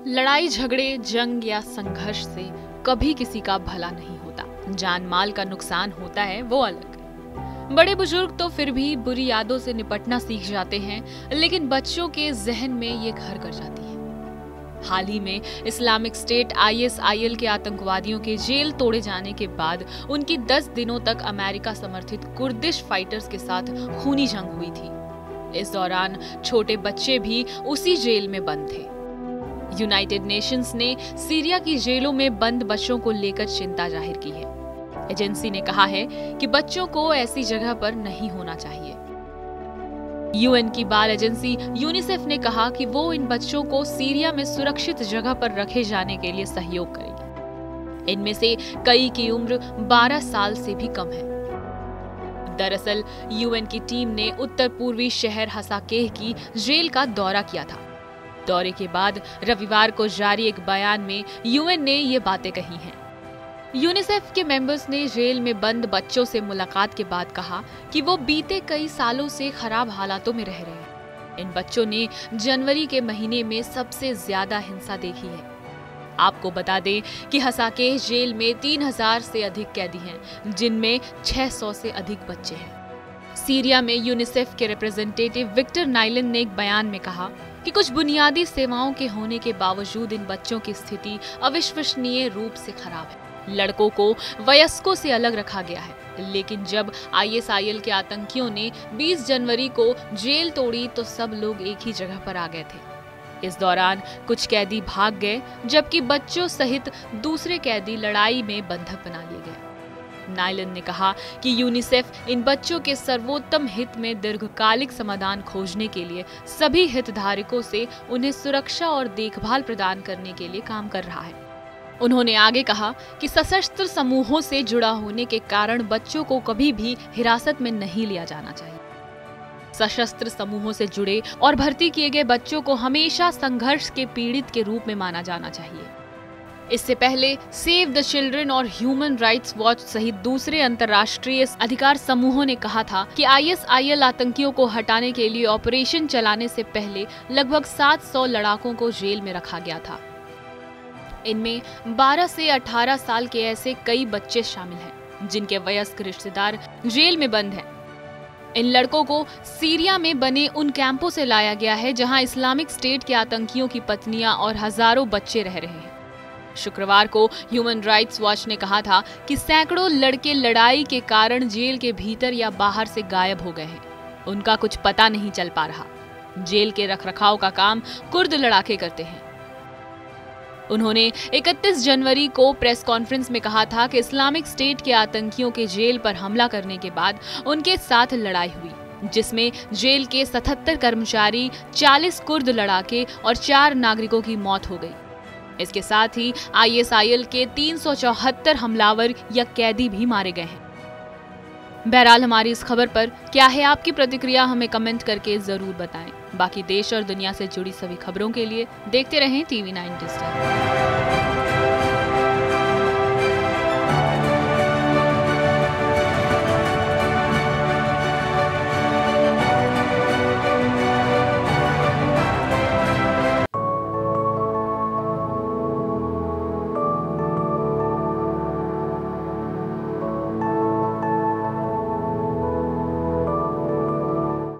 लड़ाई झगड़े, जंग या संघर्ष से कभी किसी का भला नहीं होता। जान माल का नुकसान होता है वो अलग। बड़े बुजुर्ग तो फिर भी बुरी यादों से निपटना सीख जाते हैं, लेकिन बच्चों के जहन में ये घर कर जाती है। हाल ही में इस्लामिक स्टेट ISIL के आतंकवादियों के जेल तोड़े जाने के बाद उनकी 10 दिनों तक अमेरिका समर्थित कुर्दिश फाइटर्स के साथ खूनी जंग हुई थी। इस दौरान छोटे बच्चे भी उसी जेल में बंद थे। यूनाइटेड नेशंस ने सीरिया की जेलों में बंद बच्चों को लेकर चिंता जाहिर की है। एजेंसी ने कहा है कि बच्चों को ऐसी जगह पर नहीं होना चाहिए। UN की बाल एजेंसी यूनिसेफ ने कहा कि वो इन बच्चों को सीरिया में सुरक्षित जगह पर रखे जाने के लिए सहयोग करेगी। इनमें से कई की उम्र 12 साल से भी कम है। दरअसल UN की टीम ने उत्तर पूर्वी शहर हसाकेह की जेल का दौरा किया था। दौरे के बाद रविवार को जारी एक बयान में UN ने ये बातें कही हैं। यूनिसेफ के मेंबर्स ने जेल में बंद बच्चों से मुलाकात के बाद कहा कि वो बीते कई सालों से खराब हालातों में रह रहे हैं। इन बच्चों ने जनवरी के महीने में सबसे ज्यादा हिंसा देखी है। आपको बता दें कि हसाकेह जेल में 3000 से अधिक कैदी हैं, जिनमें 600 से अधिक बच्चे हैं। सीरिया में यूनिसेफ के रिप्रेजेंटेटिव विक्टर नाइलन ने एक बयान में कहा कि कुछ बुनियादी सेवाओं के होने के बावजूद इन बच्चों की स्थिति अविश्वसनीय रूप से खराब है। लड़कों को वयस्कों से अलग रखा गया है, लेकिन जब ISIL के आतंकियों ने 20 जनवरी को जेल तोड़ी तो सब लोग एक ही जगह पर आ गए थे। इस दौरान कुछ कैदी भाग गए, जबकि बच्चों सहित दूसरे कैदी लड़ाई में बंधक बना लिए गए। नाइलन ने कहा कि यूनिसेफ इन बच्चों के सर्वोत्तम हित में दीर्घकालिक समाधान खोजने के लिए सभी हितधारकों से उन्हें सुरक्षा और देखभाल प्रदान करने के लिए काम कर रहा है। उन्होंने आगे कहा कि सशस्त्र समूहों से जुड़ा होने के कारण बच्चों को कभी भी हिरासत में नहीं लिया जाना चाहिए। सशस्त्र समूहों से जुड़े और भर्ती किए गए बच्चों को हमेशा संघर्ष के पीड़ित के रूप में माना जाना चाहिए। इससे पहले सेव द चिल्ड्रन और ह्यूमन राइट्स वॉच सहित दूसरे अंतर्राष्ट्रीय अधिकार समूहों ने कहा था कि ISIL आतंकियों को हटाने के लिए ऑपरेशन चलाने से पहले लगभग 700 लड़ाकों को जेल में रखा गया था। इनमें 12 से 18 साल के ऐसे कई बच्चे शामिल हैं, जिनके वयस्क रिश्तेदार जेल में बंद हैं। इन लड़कों को सीरिया में बने उन कैंपों से लाया गया है जहां इस्लामिक स्टेट के आतंकियों की पत्नियां और हजारों बच्चे रह रहे हैं। शुक्रवार को ह्यूमन राइट्स वॉच ने कहा था कि सैकड़ों लड़के लड़ाई के कारण जेल के भीतर या बाहर से गायब हो गए हैं। उनका कुछ पता नहीं चल पा रहा। जेल के रखरखाव का काम कुर्द लड़ाके करते हैं। उन्होंने 31 जनवरी को प्रेस कॉन्फ्रेंस में कहा था कि इस्लामिक स्टेट के आतंकियों के जेल पर हमला करने के बाद उनके साथ लड़ाई हुई, जिसमें जेल के 77 कर्मचारी, 40 कुर्द लड़ाके और 4 नागरिकों की मौत हो गई। इसके साथ ही ISIL के 374 हमलावर या कैदी भी मारे गए हैं। बहरहाल हमारी इस खबर पर क्या है आपकी प्रतिक्रिया, हमें कमेंट करके जरूर बताएं। बाकी देश और दुनिया से जुड़ी सभी खबरों के लिए देखते रहें TV9 डिजिटल।